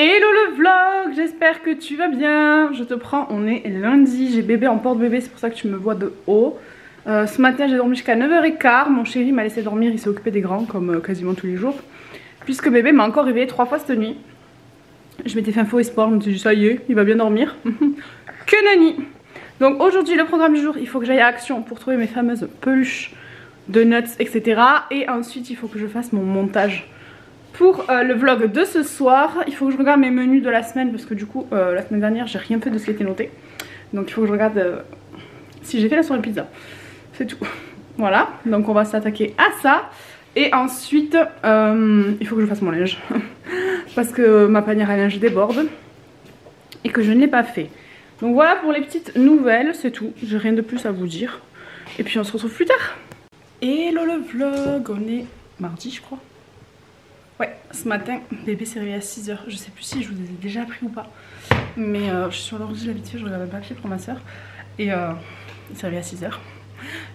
Hello le vlog, j'espère que tu vas bien. Je te prends, on est lundi, j'ai bébé en porte-bébé, c'est pour ça que tu me vois de haut. Ce matin j'ai dormi jusqu'à 9h15, mon chéri m'a laissé dormir, il s'est occupé des grands comme quasiment tous les jours. Puisque bébé m'a encore réveillé 3 fois cette nuit. Je m'étais fait un faux espoir, je me suis dit ça y est, il va bien dormir. Que nenni. Donc aujourd'hui le programme du jour, il faut que j'aille à Action pour trouver mes fameuses peluches de nuts, etc. Et ensuite il faut que je fasse mon montage pour le vlog de ce soir. Il faut que je regarde mes menus de la semaine parce que du coup la semaine dernière j'ai rien fait de ce qui était noté. Donc il faut que je regarde si j'ai fait la soirée pizza. C'est tout. Voilà, donc on va s'attaquer à ça. Et ensuite il faut que je fasse mon linge parce que ma panière à linge déborde et que je ne l'ai pas fait. Donc voilà pour les petites nouvelles, c'est tout. J'ai rien de plus à vous dire. Et puis on se retrouve plus tard. Hello le vlog, on est mardi je crois. Ouais, ce matin, bébé s'est réveillé à 6h. Je sais plus si je vous ai déjà appris ou pas. Mais je suis sur l'ordi, la vite fait, je regarde un papier pour ma soeur. Et il s'est réveillé à 6h.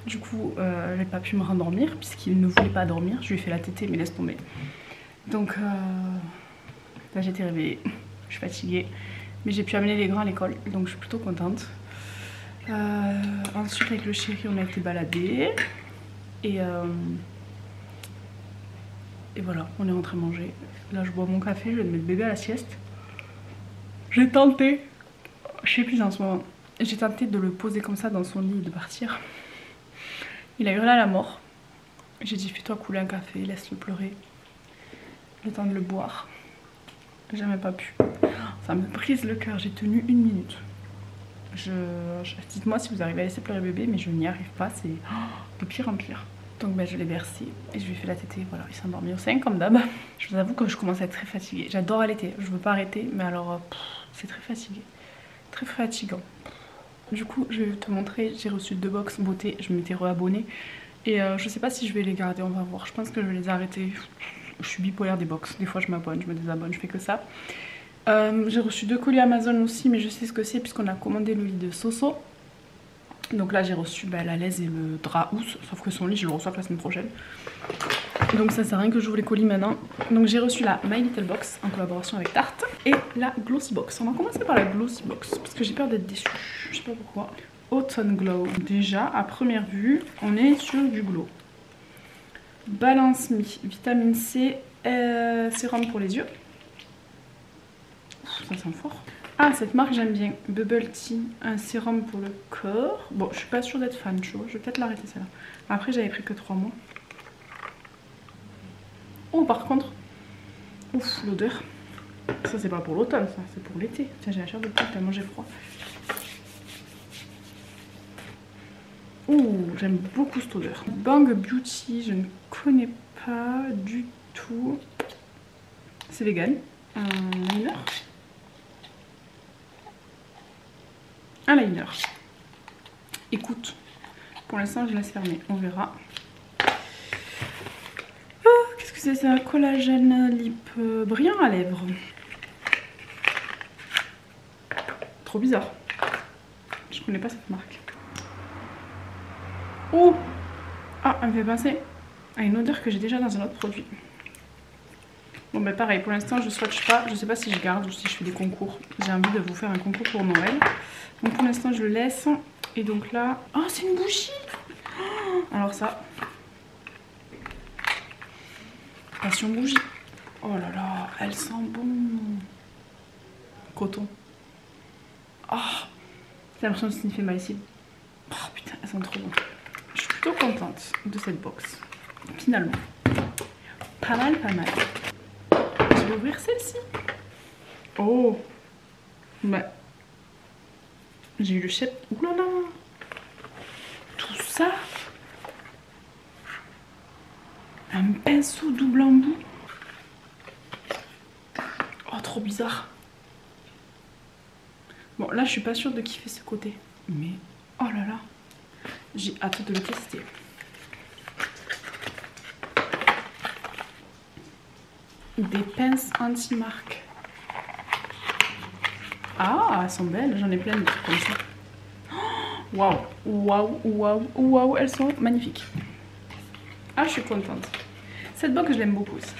Du coup, j'ai pas pu me rendormir puisqu'il ne voulait pas dormir. Je lui ai fait la tétée, mais laisse tomber. Donc là, j'ai été réveillée. Je suis fatiguée. Mais j'ai pu amener les grands à l'école. Donc je suis plutôt contente. Ensuite, avec le chéri, on a été balader. Et voilà, on est rentré manger. Là je bois mon café, je vais mettre bébé à la sieste. J'ai tenté, je suis épuisée en ce moment, j'ai tenté de le poser comme ça dans son lit et de partir. Il a hurlé à la mort. J'ai dit fais-toi couler un café, laisse-le pleurer. Le temps de le boire. J'ai jamais pas pu. Ça me brise le cœur, j'ai tenu 1 minute. Dites-moi si vous arrivez à laisser pleurer bébé, mais je n'y arrive pas, c'est de pire en pire. Donc ben, je l'ai versé et je lui ai fait la tétée, voilà, il s'est endormi au sein comme d'hab. Je vous avoue que je commence à être très fatiguée. J'adore allaiter, je veux pas arrêter, mais alors c'est très fatigué. Très fatigant. Du coup, je vais te montrer, j'ai reçu 2 box beauté, je m'étais réabonnée. Et je sais pas si je vais les garder, on va voir. Je pense que je vais les arrêter. Je suis bipolaire des box, des fois je m'abonne, je me désabonne, je fais que ça. J'ai reçu 2 colis Amazon aussi, mais je sais ce que c'est puisqu'on a commandé le lit de Soso. Donc là j'ai reçu la laise et le drap housse, sauf que son lit je le reçois que la semaine prochaine. Donc ça sert à rien que j'ouvre les colis maintenant. Donc j'ai reçu la My Little Box en collaboration avec Tarte et la Glossy Box. On va commencer par la Glossy Box parce que j'ai peur d'être déçue, je sais pas pourquoi. Autumn Glow, déjà à première vue on est sur du glow. Balance Me, vitamine C, sérum pour les yeux. Ça sent fort. Ah, cette marque j'aime bien, Bubble Tea, un sérum pour le corps. Bon, je suis pas sûre d'être fan, tu vois, je vais peut-être l'arrêter celle-là. Après j'avais pris que 3 mois. Oh par contre, ouf l'odeur. Ça c'est pas pour l'automne, ça c'est pour l'été. Tiens, j'ai la chair de poule tellement j'ai froid. Ouh, j'aime beaucoup cette odeur. Bang Beauty, je ne connais pas du tout. C'est vegan. Un liner. Un liner. Écoute, pour l'instant je laisse fermer, on verra. Oh, qu'est-ce que c'est ça? Collagène lip brillant à lèvres. Trop bizarre. Je connais pas cette marque. Oh, ah, elle me fait penser à une odeur que j'ai déjà dans un autre produit. Bon ben pareil, pour l'instant je swatch pas, je sais pas si je garde ou si je fais des concours. J'ai envie de vous faire un concours pour Noël. Donc pour l'instant je le laisse. Et donc là, oh c'est une bougie. Alors ça, passion bougie. Oh là là, elle sent bon. Coton. Oh, j'ai l'impression de sniffer ma lessive. Oh putain, elle sent trop bon. Je suis plutôt contente de cette box. Finalement. Pas mal, pas mal. Je vais ouvrir celle-ci. Oh. Bah. J'ai eu le chef. Ouh là là. Tout ça. Un pinceau double embout. Oh, trop bizarre. Bon, là, je suis pas sûre de kiffer ce côté. Mais, oh là là. J'ai hâte de le tester. Des pinces anti-marque. Ah, elles sont belles, j'en ai plein de trucs comme ça. Waouh, waouh, waouh, waouh, elles sont magnifiques. Ah, je suis contente. Cette box, je l'aime beaucoup aussi.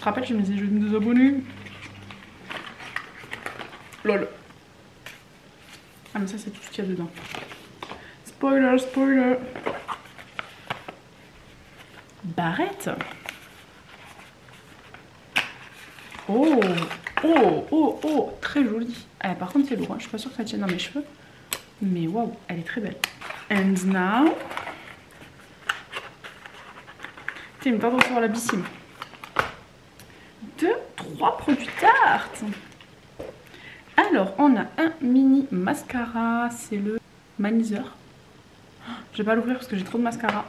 te rappelle, je me disais, je vais me désabonner. Lol. Ah, mais ça, c'est tout ce qu'il y a dedans. Spoiler, spoiler. Barrette. Oh, oh, oh, oh, très jolie. Ah, par contre, c'est lourd, hein. Je suis pas sûre que ça tienne dans mes cheveux. Mais waouh, elle est très belle. And now. Tiens, il me tarde de recevoir la bissime. 2, 3 produits Tarte. Alors, on a un mini mascara. C'est le Manizer. Je vais pas l'ouvrir parce que j'ai trop de mascara.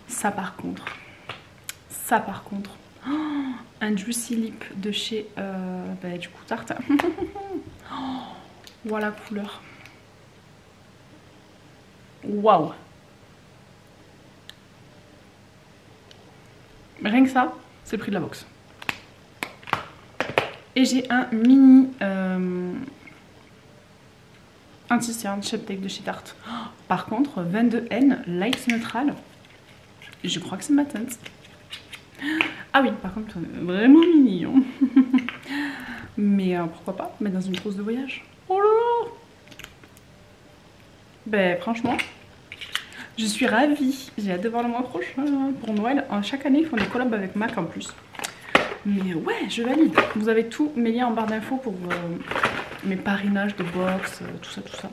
Ça par contre. Ça par contre. Un Juicy Lip de chez du coup Tarte. Voilà la couleur. Waouh. Rien que ça, c'est le prix de la box. Et j'ai un mini anti-cerne Shape Tape de chez Tarte. Par contre, 22N Light Neutral. Je crois que c'est ma teinte. Ah oui, par contre, vraiment mini. Hein. Mais pourquoi pas mettre dans une trousse de voyage. Oh là là. Ben franchement, je suis ravie. J'ai hâte de voir le mois prochain pour Noël. Chaque année, ils font des collabs avec MAC en plus. Mais ouais, je valide. Vous avez tous mes liens en barre d'infos pour mes parrainages de box, tout ça, tout ça.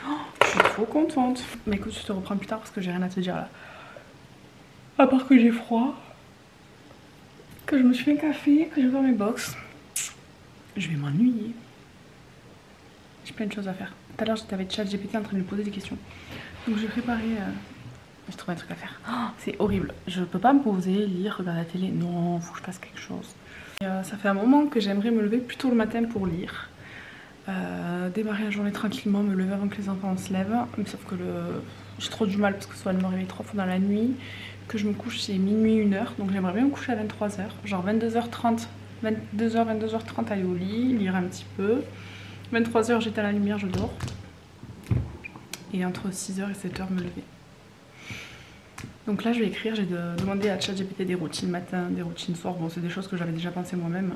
Oh, je suis trop contente. Mais écoute, je te reprends plus tard parce que j'ai rien à te dire là. À part que j'ai froid, que je me suis fait un café, que je vais faire mes box. Je vais m'ennuyer. J'ai plein de choses à faire. Tout à l'heure, j'étais avec ChatGPT en train de lui poser des questions. Donc j'ai préparé... J'ai trouvé un truc à faire. Oh, c'est horrible. Je peux pas me poser, lire, regarder la télé. Non, faut que je fasse quelque chose. Et, ça fait un moment que j'aimerais me lever plus tôt le matin pour lire. Démarrer la journée tranquillement, me lever avant que les enfants se lèvent. Mais sauf que j'ai trop du mal parce que soit elle me réveille 3 fois dans la nuit, que je me couche c'est minuit, 1h. Donc j'aimerais bien me coucher à 23h. Genre 22h30, 22h30 aller au lit, lire un petit peu. 23h j'éteins la lumière, je dors. Et entre 6h et 7h me lever. Donc là je vais écrire, j'ai demandé à ChatGPT des routines matin, des routines soir. Bon c'est des choses que j'avais déjà pensé moi-même.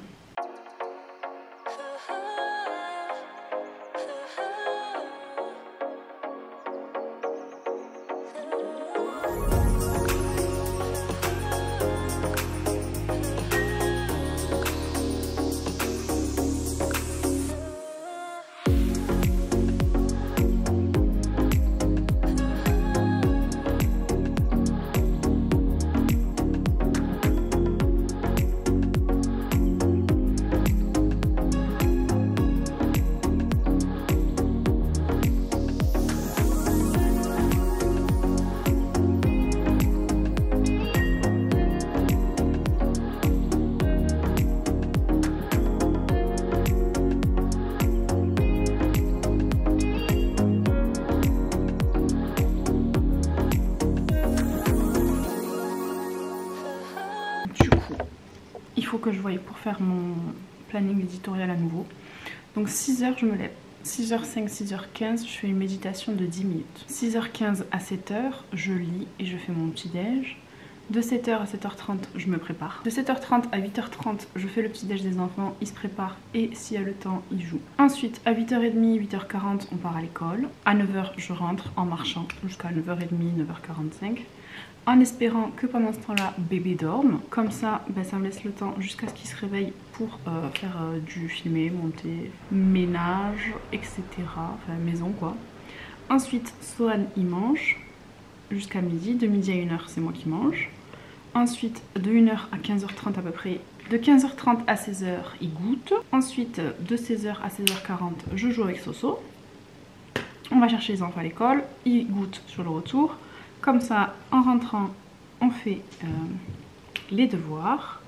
Il faut que je voie pour faire mon planning éditorial à nouveau. Donc 6h je me lève, 6h05, 6h15 je fais une méditation de 10 minutes. 6h15 à 7h je lis et je fais mon petit déj. De 7h à 7h30 je me prépare. De 7h30 à 8h30 je fais le petit déj des enfants, ils se préparent et s'il y a le temps ils jouent. Ensuite à 8h30, 8h40 on part à l'école. À 9h je rentre en marchant jusqu'à 9h30, 9h45. En espérant que pendant ce temps-là, bébé dorme. Comme ça, ça me laisse le temps jusqu'à ce qu'il se réveille pour faire du filmer, monter, ménage, etc. Enfin, maison quoi. Ensuite, Sohan, il mange jusqu'à midi. De midi à 1h, c'est moi qui mange. Ensuite, de 1h à 15h30 à peu près. De 15h30 à 16h, il goûte. Ensuite, de 16h à 16h40, je joue avec Soso. On va chercher les enfants à l'école. Ils goûtent sur le retour. Comme ça, en rentrant, on fait les devoirs.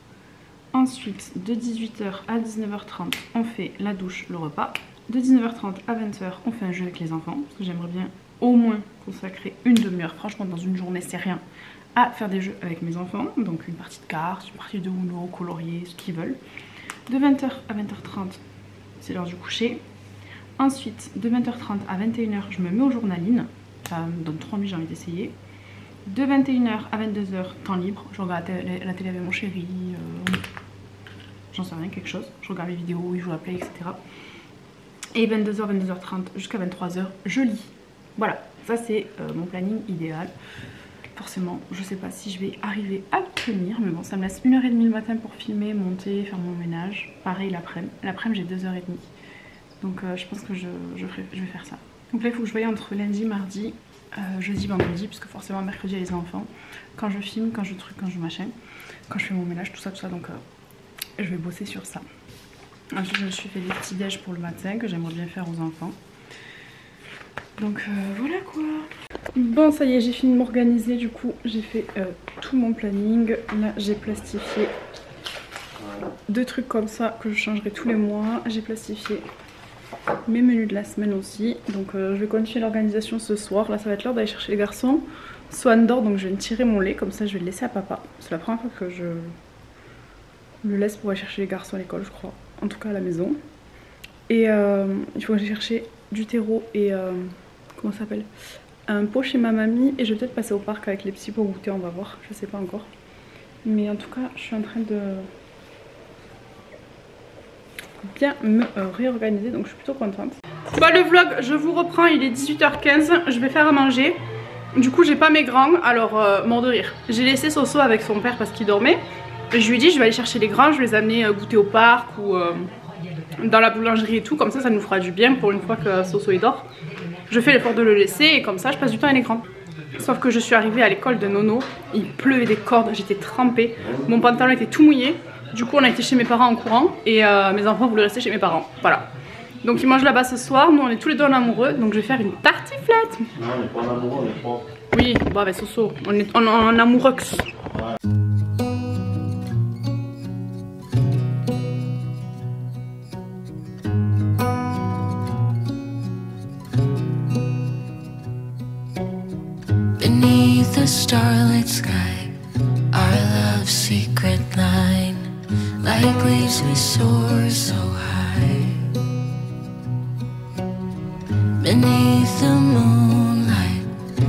Ensuite, de 18h à 19h30, on fait la douche, le repas. De 19h30 à 20h, on fait un jeu avec les enfants. Parce que j'aimerais bien au moins consacrer une demi-heure, franchement dans une journée c'est rien, à faire des jeux avec mes enfants. Donc une partie de cartes, une partie de Uno, colorier, ce qu'ils veulent. De 20h à 20h30, c'est l'heure du coucher. Ensuite, de 20h30 à 21h, je me mets au journaling. Ça me donne trop envie, j'ai envie d'essayer. De 21h à 22h, temps libre, je regarde la télé avec mon chéri, j'en sais rien, quelque chose. Je regarde les vidéos, je joue à Play, etc. Et 22h, 22h30 jusqu'à 23h, je lis. Voilà, ça c'est mon planning idéal. Forcément, je sais pas si je vais arriver à le tenir, mais bon, ça me laisse 1h30 le matin pour filmer, monter, faire mon ménage. Pareil l'après-midi. L'après-midi, j'ai 2h30. Donc je pense que je vais faire ça. Donc là, il faut que je voie entre lundi, mardi, jeudi, vendredi, parce que forcément, mercredi, il y a les enfants. Quand je filme, quand je truc, quand je machin, quand je fais mon ménage, tout ça. Donc je vais bosser sur ça. Ensuite, je me suis fait des petits déj pour le matin que j'aimerais bien faire aux enfants. Donc voilà quoi. Bon, ça y est, j'ai fini de m'organiser. Du coup, j'ai fait tout mon planning. Là, j'ai plastifié 2 trucs comme ça que je changerai tous les mois. J'ai plastifié mes menus de la semaine aussi. Donc je vais continuer l'organisation ce soir. Là, ça va être l'heure d'aller chercher les garçons. Swan dort, donc je vais me tirer mon lait. Comme ça, je vais le laisser à papa. C'est la première fois que je le laisse pour aller chercher les garçons à l'école, je crois. En tout cas à la maison. Et il faut que j'aille chercher du terreau et comment ça s'appelle, un pot chez ma mamie. Et je vais peut-être passer au parc avec les petits pour goûter, on va voir, je sais pas encore. Mais en tout cas, je suis en train de bien me réorganiser, donc je suis plutôt contente. Bah, le vlog, je vous reprends, il est 18h15, je vais faire à manger. Du coup, j'ai pas mes grands, alors mort de rire. J'ai laissé Soso avec son père parce qu'il dormait. Et je lui ai dit, je vais aller chercher les grands, je vais les amener goûter au parc ou dans la boulangerie et tout. Comme ça nous fera du bien pour une fois que Soso il dort. Je fais l'effort de le laisser et comme ça, je passe du temps avec les grands. Sauf que je suis arrivée à l'école de Nono, il pleuvait des cordes, j'étais trempée. Mon pantalon était tout mouillé. Du coup, on a été chez mes parents en courant et mes enfants voulaient rester chez mes parents. Voilà. Donc ils mangent là-bas ce soir, nous on est tous les deux en amoureux, donc je vais faire une tartiflette. Non, on n'est pas en amoureux, on est pas. Oui, bon avec Soso, on est en amoureux. Beneath the starlit sky, our love's secret line, like leaves we soar so high. Beneath the moonlight,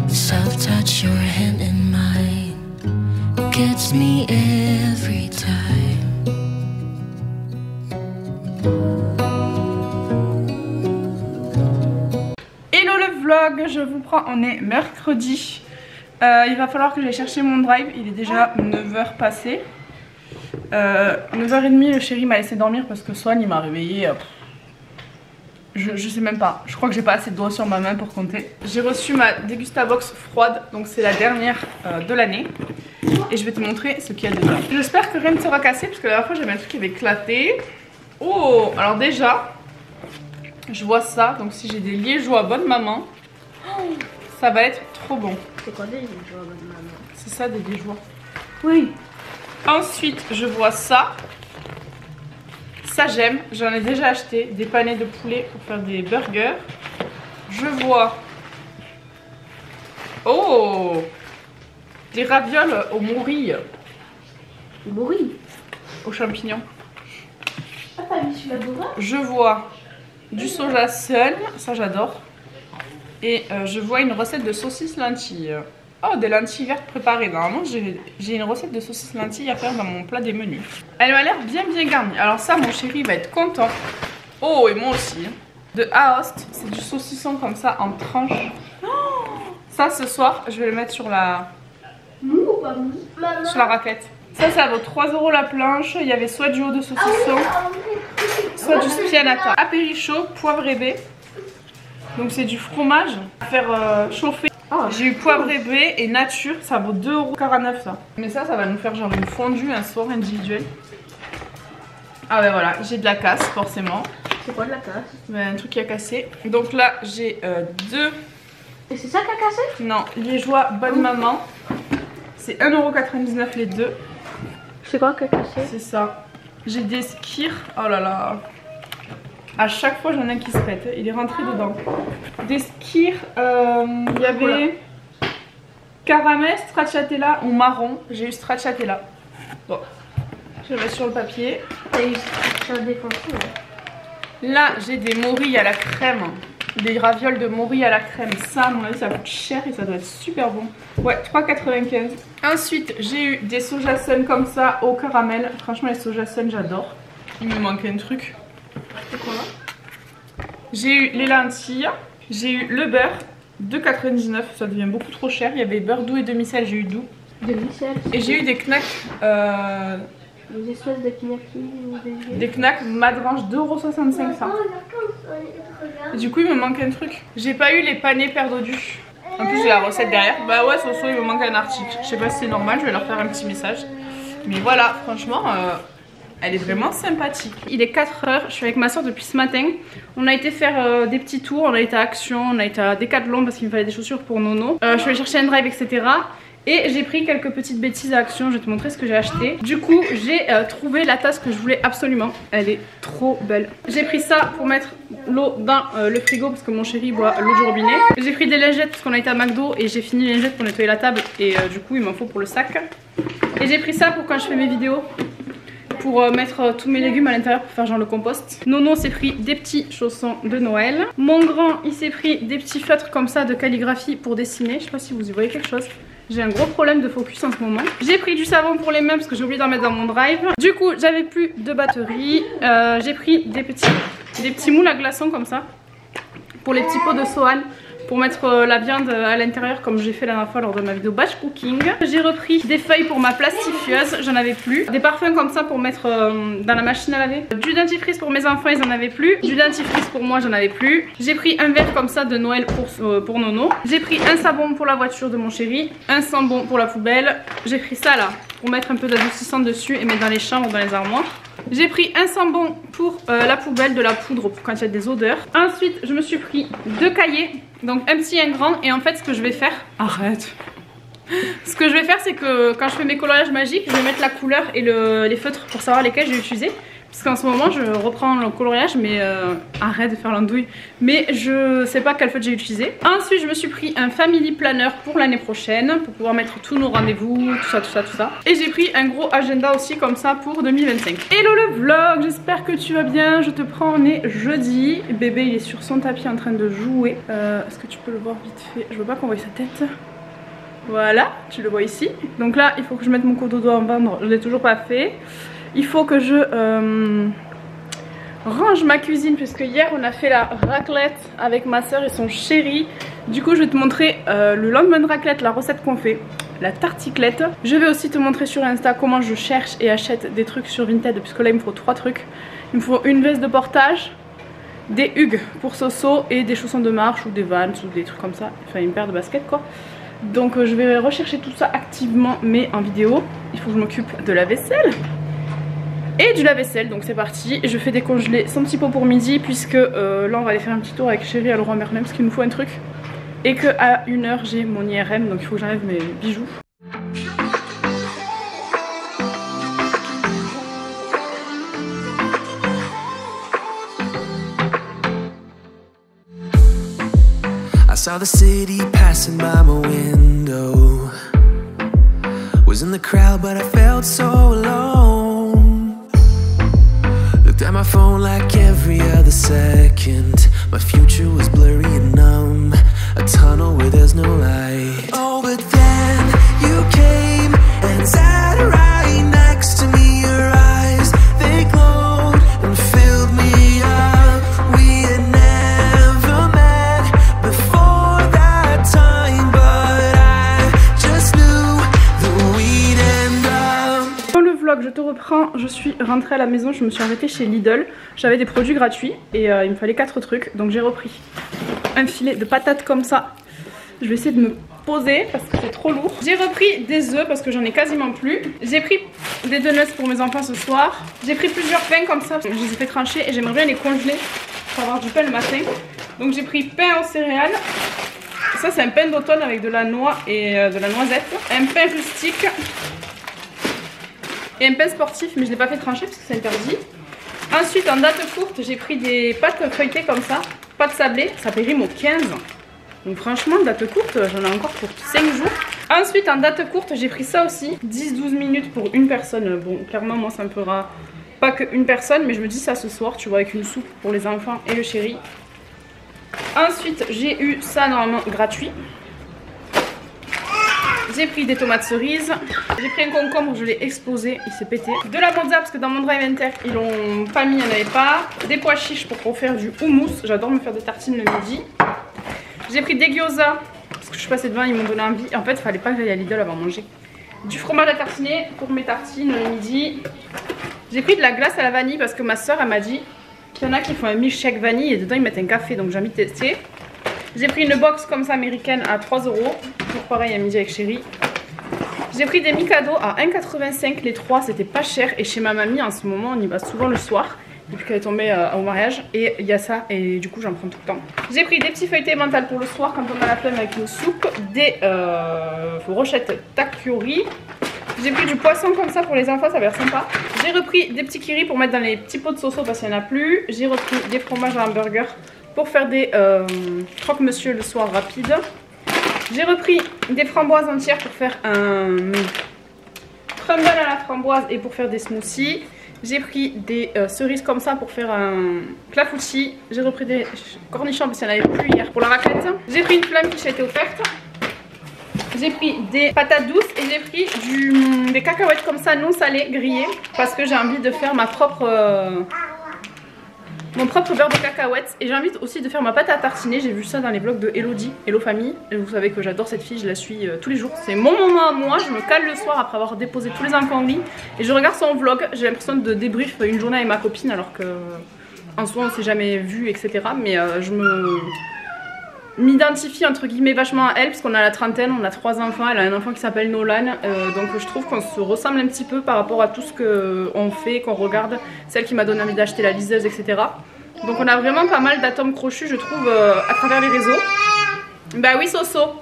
the soft touch your hand in mine gets me every time. Hello le vlog, je vous prends, on est mercredi. Il va falloir que j'aille chercher mon drive, il est déjà 9h passé. 9h30, le chéri m'a laissé dormir parce que Swan il m'a réveillé. Je sais même pas, je crois que j'ai pas assez de doigts sur ma main pour compter. J'ai reçu ma Degustabox froide, donc c'est la dernière de l'année. Et je vais te montrer ce qu'il y a dedans. J'espère que rien ne sera cassé parce que la dernière fois j'avais un truc qui avait éclaté. Oh, alors déjà, je vois ça, donc si j'ai des liégeois bonne maman, ça va être trop bon. C'est quoi des liégeois bonne maman? C'est ça des liégeois. Oui. Ensuite, je vois ça. Ça j'aime, j'en ai déjà acheté des panais de poulet pour faire des burgers. Je vois, oh, des ravioles aux morilles. Morilles? Aux champignons. Ah, t'as mis celui-là dedans? Je vois du soja sun, ça j'adore. Et je vois une recette de saucisses lentilles. Oh, des lentilles vertes préparées. Normalement, j'ai une recette de saucisses lentilles à faire dans mon plat des menus. Elle m'a l'air bien garnie. Alors ça, mon chéri va être content. Oh, et moi aussi. De Aost, c'est du saucisson comme ça en tranches. Oh, ça, ce soir, je vais le mettre sur la... Mou ou pas mou? Sur la raclette. Ça vaut 3 € la planche. Il y avait soit du haut de saucisson, soit du spianata. Apérichaud, poivre et baie. Donc c'est du fromage à faire chauffer. Oh, j'ai eu poivre et baie et nature, ça vaut 2,49 € ça. Mais ça va nous faire genre une fondue un soir individuel. Ah ben voilà, j'ai de la casse forcément. C'est quoi de la casse? Ben, un truc qui a cassé. Donc là j'ai 2... Et c'est ça qui a cassé? Non, liégeois bonne maman. C'est 1,99 € les deux. C'est quoi qui a cassé? C'est ça. J'ai des skyrs, oh là là. À chaque fois j'en ai un qui se pète, il est rentré dedans. Des skyrs, il y avait caramel, stracciatella ou marron. J'ai eu stracciatella. Bon, je le mets sur le papier. T'as eu ça défoncé, ouais. Là j'ai des morilles à la crème. Des ravioles de morilles à la crème. Ça, à mon avis, ça coûte cher et ça doit être super bon. Ouais, 3,95 €. Ensuite, j'ai eu des soja sun comme ça au caramel. Franchement, les soja sun, j'adore. Il me manquait un truc. C'est quoi là? J'ai eu les lentilles, j'ai eu le beurre, 2,99, ça devient beaucoup trop cher. Il y avait beurre doux et demi-sel, j'ai eu doux. Demi-sel. Et j'ai eu des knacks, Des espèces de knackis ou des knacks Madrange, 2,65 €. ça. Et du coup, il me manque un truc. J'ai pas eu les panais perdus. En plus, j'ai la recette derrière. Bah ouais, Soso, il me manque un article. Je sais pas si c'est normal, je vais leur faire un petit message. Mais voilà, franchement, elle est vraiment sympathique. Il est 4 h, je suis avec ma soeur depuis ce matin. On a été faire des petits tours, on a été à Action, on a été à Decathlon parce qu'il me fallait des chaussures pour Nono. Je suis allée chercher un drive, etc. Et j'ai pris quelques petites bêtises à Action, je vais te montrer ce que j'ai acheté. Du coup, j'ai trouvé la tasse que je voulais absolument. Elle est trop belle. J'ai pris ça pour mettre l'eau dans le frigo parce que mon chéri boit l'eau du robinet. J'ai pris des lingettes parce qu'on a été à McDo et j'ai fini les lingettes pour nettoyer la table. Et du coup, il m'en faut pour le sac. Et j'ai pris ça pour quand je fais mes vidéos. Pour mettre tous mes légumes à l'intérieur pour faire genre le compost. Nono s'est pris des petits chaussons de Noël. Mon grand, il s'est pris des petits feutres comme ça de calligraphie pour dessiner. Je sais pas si vous y voyez quelque chose. J'ai un gros problème de focus en ce moment. J'ai pris du savon pour les mains parce que j'ai oublié d'en mettre dans mon drive. Du coup, j'avais plus de batterie. J'ai pris des petits moules à glaçons comme ça. Pour les petits pots de Sohan. Pour mettre la viande à l'intérieur comme j'ai fait la dernière fois lors de ma vidéo batch cooking. J'ai repris des feuilles pour ma plastifieuse, j'en avais plus. Des parfums comme ça pour mettre dans la machine à laver. Du dentifrice pour mes enfants, ils en avaient plus. Du dentifrice pour moi, j'en avais plus. J'ai pris un verre comme ça de Noël pour Nono. J'ai pris un savon pour la voiture de mon chéri. Un savon pour la poubelle. J'ai pris ça là pour mettre un peu d'adoucissant dessus et mettre dans les chambres, dans les armoires. J'ai pris un savon pour la poubelle, de la poudre pour quand il y a des odeurs. Ensuite, je me suis pris 2 cahiers. Donc un petit et un grand. Et en fait, ce que je vais faire... Arrête. Ce que je vais faire, c'est que quand je fais mes coloriages magiques, je vais mettre la couleur et les feutres pour savoir lesquels je vais utiliser. Parce qu'en ce moment, je reprends le coloriage, mais arrête de faire l'andouille. Mais je sais pas quel feutre j'ai utilisé. Ensuite, je me suis pris un family planner pour l'année prochaine, pour pouvoir mettre tous nos rendez-vous, tout ça, tout ça, tout ça. Et j'ai pris un gros agenda aussi comme ça pour 2025. Hello le vlog, j'espère que tu vas bien. Je te prends, on est jeudi. Bébé, il est sur son tapis en train de jouer. Est-ce que tu peux le voir vite fait? Je veux pas qu'on voie sa tête. Voilà, tu le vois ici. Donc là, il faut que je mette mon cododo en vendre. Je l'ai toujours pas fait. Il faut que je range ma cuisine puisque hier on a fait la raclette avec ma soeur et son chéri. Du coup je vais te montrer le lendemain de raclette, la recette qu'on fait, la tarticlette. Je vais aussi te montrer sur Insta comment je cherche et achète des trucs sur Vinted puisque là il me faut 3 trucs. Il me faut une veste de portage, des hugues pour Soso et des chaussons de marche ou des Vans ou des trucs comme ça. Enfin une paire de baskets quoi. Donc je vais rechercher tout ça activement mais en vidéo. Il faut que je m'occupe de la vaisselle. Et du lave-vaisselle, donc c'est parti. Je fais décongeler son petit pot pour midi puisque là on va aller faire un petit tour avec chéri à Leroy Merlin parce qu'il nous faut un truc. Et que à 1 h j'ai mon IRM donc il faut que j'enlève mes bijoux. I saw the city passing by my window. Was in the crowd but I felt so alone. Looked at my phone like every other second. My future was blurry and numb. A tunnel where there's no light. Oh, but then you came and sat right next to me. Your eyes, they glowed and filled me up. We had never met before that time, but I just knew that we'd end up. Dans le vlog, je te reprends, je suis rentrée à la maison, je me suis arrêtée chez Lidl. J'avais des produits gratuits et il me fallait 4 trucs. Donc j'ai repris un filet de patates comme ça. Je vais essayer de me poser parce que c'est trop lourd. J'ai repris des œufs parce que j'en ai quasiment plus. J'ai pris des donuts pour mes enfants ce soir. J'ai pris plusieurs pains comme ça, je les ai fait trancher et j'aimerais bien les congeler pour avoir du pain le matin. Donc j'ai pris pain aux céréales. Ça c'est un pain d'automne avec de la noix et de la noisette. Un pain rustique. Et un pain sportif mais je ne l'ai pas fait trancher parce que c'est interdit. Ensuite en date courte j'ai pris des pâtes feuilletées comme ça. Pâtes sablées, ça périme au 15. Donc franchement date courte j'en ai encore pour 5 jours. Ensuite en date courte j'ai pris ça aussi. 10-12 minutes pour une personne. Bon clairement moi ça me fera pas qu'une personne mais je me dis ça ce soir tu vois avec une soupe pour les enfants et le chéri. Ensuite j'ai eu ça normalement gratuit. J'ai pris des tomates cerises. J'ai pris un concombre, je l'ai explosé, il s'est pété. De la mozza parce que dans mon drive inter ils l'ont pas mis, il n'y en avait pas. Des pois chiches pour faire du houmous. J'adore me faire des tartines le midi. J'ai pris des gyoza parce que je suis passée devant, ils m'ont donné envie. En fait, il fallait pas que j'aille à Lidl avant de manger. Du fromage à tartiner pour mes tartines le midi. J'ai pris de la glace à la vanille parce que ma soeur elle m'a dit qu'il y en a qui font un milkshake vanille et dedans ils mettent un café, donc j'ai envie de tester. J'ai pris une box comme ça américaine à 3 €. Toujours pareil à midi avec chérie. J'ai pris des Mikado à 1,85 les 3, c'était pas cher. Et chez ma mamie en ce moment on y va souvent le soir, depuis qu'elle est tombée au mariage. Et il y a ça et du coup j'en prends tout le temps. J'ai pris des petits feuilletés mentales pour le soir quand on a la flemme avec une soupe. Des brochettes takiori. J'ai pris du poisson comme ça pour les enfants, ça va l'air sympa. J'ai repris des petits kiri pour mettre dans les petits pots de soso parce qu'il n'y en a plus. J'ai repris des fromages à hamburger pour faire des croque-monsieur le soir rapide. J'ai repris des framboises entières pour faire un crumble à la framboise et pour faire des smoothies. J'ai pris des cerises comme ça pour faire un clafoutis. J'ai repris des cornichons parce qu'il n'y en avait plus hier pour la raclette. J'ai pris une flamme qui a été offerte. J'ai pris des patates douces et j'ai pris des cacahuètes comme ça non salées grillées parce que j'ai envie de faire mon propre beurre de cacahuètes et j'ai envie aussi de faire ma pâte à tartiner. J'ai vu ça dans les vlogs de Elodie, Hello Famille, et vous savez que j'adore cette fille, je la suis tous les jours. C'est mon moment à moi, je me cale le soir après avoir déposé tous les enfants en lit et je regarde son vlog. J'ai l'impression de débrief une journée avec ma copine alors que en soi on s'est jamais vu, etc. Mais je m'identifie entre guillemets vachement à elle parce qu'on a la trentaine, on a 3 enfants, elle a un enfant qui s'appelle Nolan, donc je trouve qu'on se ressemble un petit peu par rapport à tout ce qu'on fait, qu'on regarde, celle qui m'a donné envie d'acheter la liseuse, etc. Donc on a vraiment pas mal d'atomes crochus je trouve à travers les réseaux. Bah oui Soso,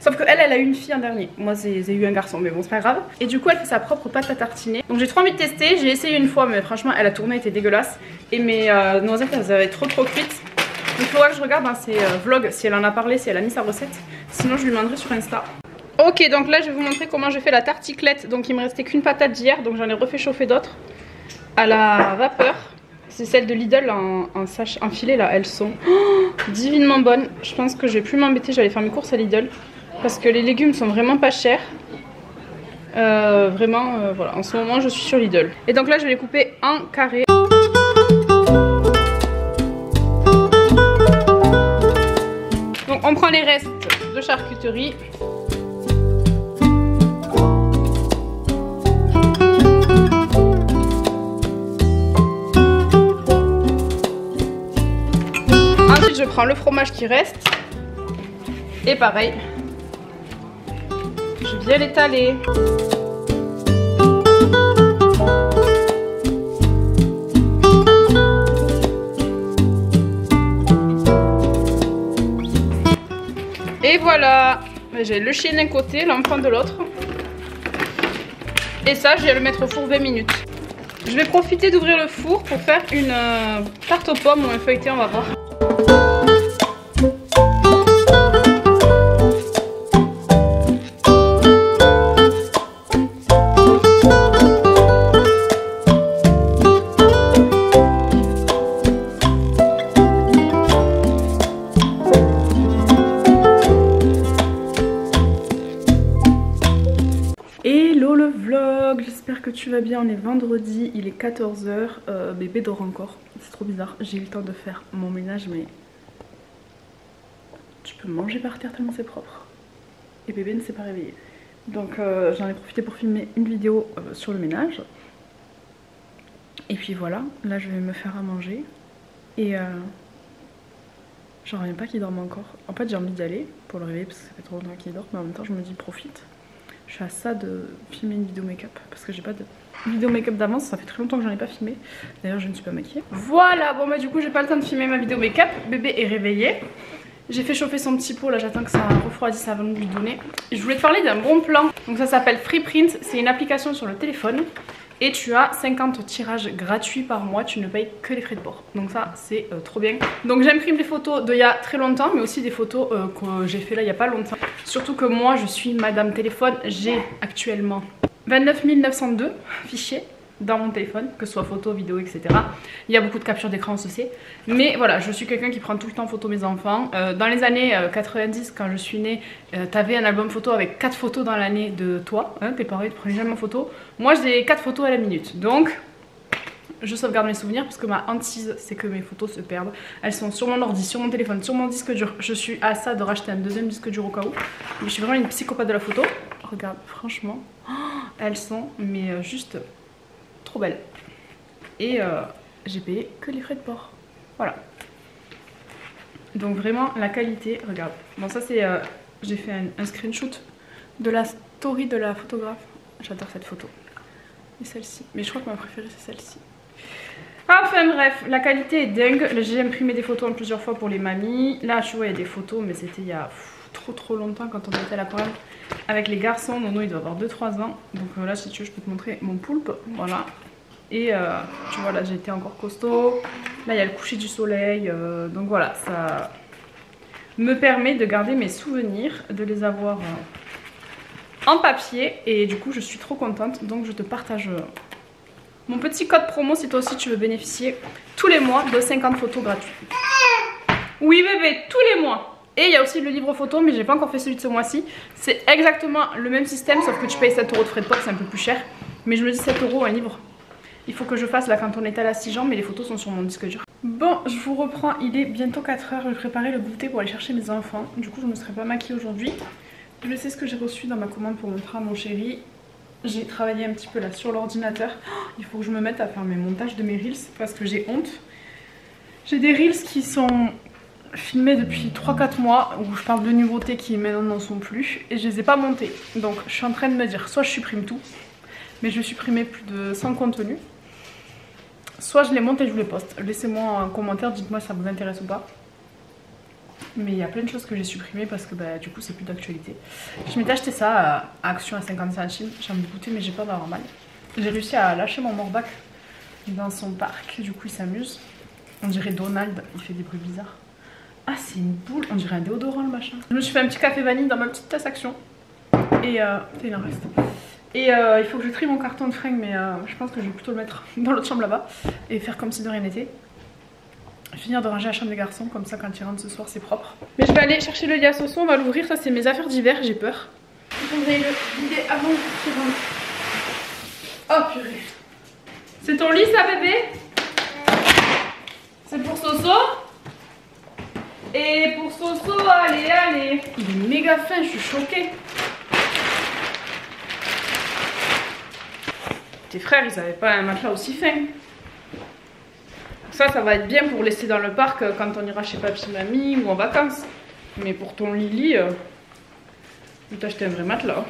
sauf qu'elle elle a eu une fille en dernier, moi j'ai eu un garçon mais bon c'est pas grave. Et du coup elle fait sa propre pâte à tartiner, donc j'ai trop envie de tester, j'ai essayé une fois mais franchement elle a tourné, elle était dégueulasse. Et mes noisettes elles avaient trop cuites. Il faudra que je regarde dans ses vlogs si elle en a parlé, si elle a mis sa recette. Sinon je lui demanderai sur Insta. Ok, donc là je vais vous montrer comment j'ai fait la tarticlette. Donc il me restait qu'une patate d'hier, donc j'en ai refait chauffer d'autres à la vapeur. C'est celle de Lidl en filet là, elles sont divinement bonnes. Je pense que je vais plus m'embêter, j'allais faire mes courses à Lidl. Parce que les légumes sont vraiment pas chers. Voilà, en ce moment je suis sur Lidl. Et donc là je vais les couper en carrés. On prend les restes de charcuterie. Ensuite je prends le fromage qui reste. Et pareil, je viens l'étaler. Et voilà, j'ai le chien d'un côté, l'enfant de l'autre. Et ça, je vais le mettre au four 20 minutes. Je vais profiter d'ouvrir le four pour faire une tarte aux pommes ou un feuilleté, on va voir. J'espère que tu vas bien, on est vendredi, il est 14 h, bébé dort encore, c'est trop bizarre, j'ai eu le temps de faire mon ménage mais tu peux manger par terre tellement c'est propre et bébé ne s'est pas réveillé. Donc j'en ai profité pour filmer une vidéo sur le ménage et puis voilà, là je vais me faire à manger et j'en reviens pas qu'il dorme encore. En fait j'ai envie d'y aller pour le réveiller parce que ça fait trop longtemps qu'il dort mais en même temps je me dis profite. Je suis à ça de filmer une vidéo make-up parce que j'ai pas de vidéo make-up d'avance, ça fait très longtemps que j'en ai pas filmé. D'ailleurs je ne suis pas maquillée. Voilà, bon bah du coup j'ai pas le temps de filmer ma vidéo make-up. Bébé est réveillé. J'ai fait chauffer son petit pot, là j'attends que ça refroidisse avant de lui donner. Je voulais te parler d'un bon plan. Donc ça s'appelle Freeprint, c'est une application sur le téléphone. Et tu as 50 tirages gratuits par mois, tu ne payes que les frais de port. Donc ça c'est trop bien. Donc j'imprime des photos d'il y a très longtemps, mais aussi des photos que j'ai fait là il n'y a pas longtemps. Surtout que moi je suis madame téléphone, j'ai actuellement 29 902 fichiers. dans mon téléphone, que ce soit photo, vidéo, etc. Il y a beaucoup de captures d'écran, on se sait. Mais voilà, je suis quelqu'un qui prend tout le temps en photo mes enfants. Dans les années 90, quand je suis née, t'avais un album photo avec 4 photos dans l'année de toi. Hein, tes parents ne te prenaient jamais en photo. Moi, j'ai 4 photos à la minute. Donc, je sauvegarde mes souvenirs parce que ma hantise, c'est que mes photos se perdent. Elles sont sur mon ordi, sur mon téléphone, sur mon disque dur. Je suis à ça de racheter un deuxième disque dur au cas où. Mais je suis vraiment une psychopathe de la photo. Regarde, franchement, elles sont mais juste trop belles. Et j'ai payé que les frais de port. Voilà. Donc vraiment la qualité, regarde. Bon ça c'est, j'ai fait un screenshot de la story de la photographe. J'adore cette photo. Et celle-ci. Mais je crois que ma préférée c'est celle-ci. Enfin bref, la qualité est dingue. J'ai imprimé des photos en plusieurs fois pour les mamies. Là tu vois il y a des photos mais c'était il y a trop longtemps quand on était à l'aquarium avec les garçons. Nono il doit avoir 2-3 ans. Donc là si tu veux je peux te montrer mon poulpe. Voilà. Et tu vois là j'ai été encore costaud. Là il y a le coucher du soleil. Donc voilà, ça me permet de garder mes souvenirs, de les avoir en papier. Et du coup je suis trop contente. Donc je te partage mon petit code promo si toi aussi tu veux bénéficier tous les mois de 50 photos gratuites. Oui bébé, tous les mois. Et il y a aussi le livre photo, mais j'ai pas encore fait celui de ce mois-ci. C'est exactement le même système, sauf que tu payes 7 € de frais de port, c'est un peu plus cher. Mais je me dis 7 € un livre. Il faut que je fasse là quand on est à la 6 jan, mais les photos sont sur mon disque dur. Bon, je vous reprends, il est bientôt 4 h. Je vais préparer le goûter pour aller chercher mes enfants. Du coup, je ne me serai pas maquillée aujourd'hui. Je sais ce que j'ai reçu dans ma commande pour montrer à mon chéri. J'ai travaillé un petit peu là sur l'ordinateur. Il faut que je me mette à faire mes montages de mes reels parce que j'ai honte. J'ai des reels qui sont filmés depuis 3-4 mois où je parle de nouveautés qui maintenant n'en sont plus et je les ai pas montés. Donc je suis en train de me dire soit je supprime tout, mais je vais supprimer plus de 100 contenus, soit je les monte et je vous les poste. Laissez-moi un commentaire, dites-moi si ça vous intéresse ou pas. Mais il y a plein de choses que j'ai supprimées parce que bah, du coup c'est plus d'actualité. Je m'étais acheté ça à Action à 50 centimes. J'ai envie de goûter mais j'ai pas d'avoir mal. J'ai réussi à lâcher mon Morbac dans son parc. Du coup il s'amuse. On dirait Donald, il fait des bruits bizarres. Ah c'est une boule, on dirait un déodorant le machin. Je me suis fait un petit café vanille dans ma petite tasse Action. Et il en reste. Et il faut que je trie mon carton de fringues mais je pense que je vais plutôt le mettre dans l'autre chambre là-bas. Et faire comme si de rien n'était. Finir de ranger la chambre des garçons, comme ça quand ils rentrent ce soir c'est propre. Mais je vais aller chercher le lit à Soso, on va l'ouvrir, ça c'est mes affaires d'hiver, j'ai peur. Il faudrait le vider avant qu'ils rentrent. Oh purée. C'est ton lit ça bébé? C'est pour Soso? Et pour Soso, allez, allez. Il est méga fin, je suis choquée. Tes frères ils avaient pas un matelas aussi fin. Ça va être bien pour laisser dans le parc quand on ira chez papy mamie ou en vacances. Mais pour ton Lily, je vais t'acheter un vrai matelas.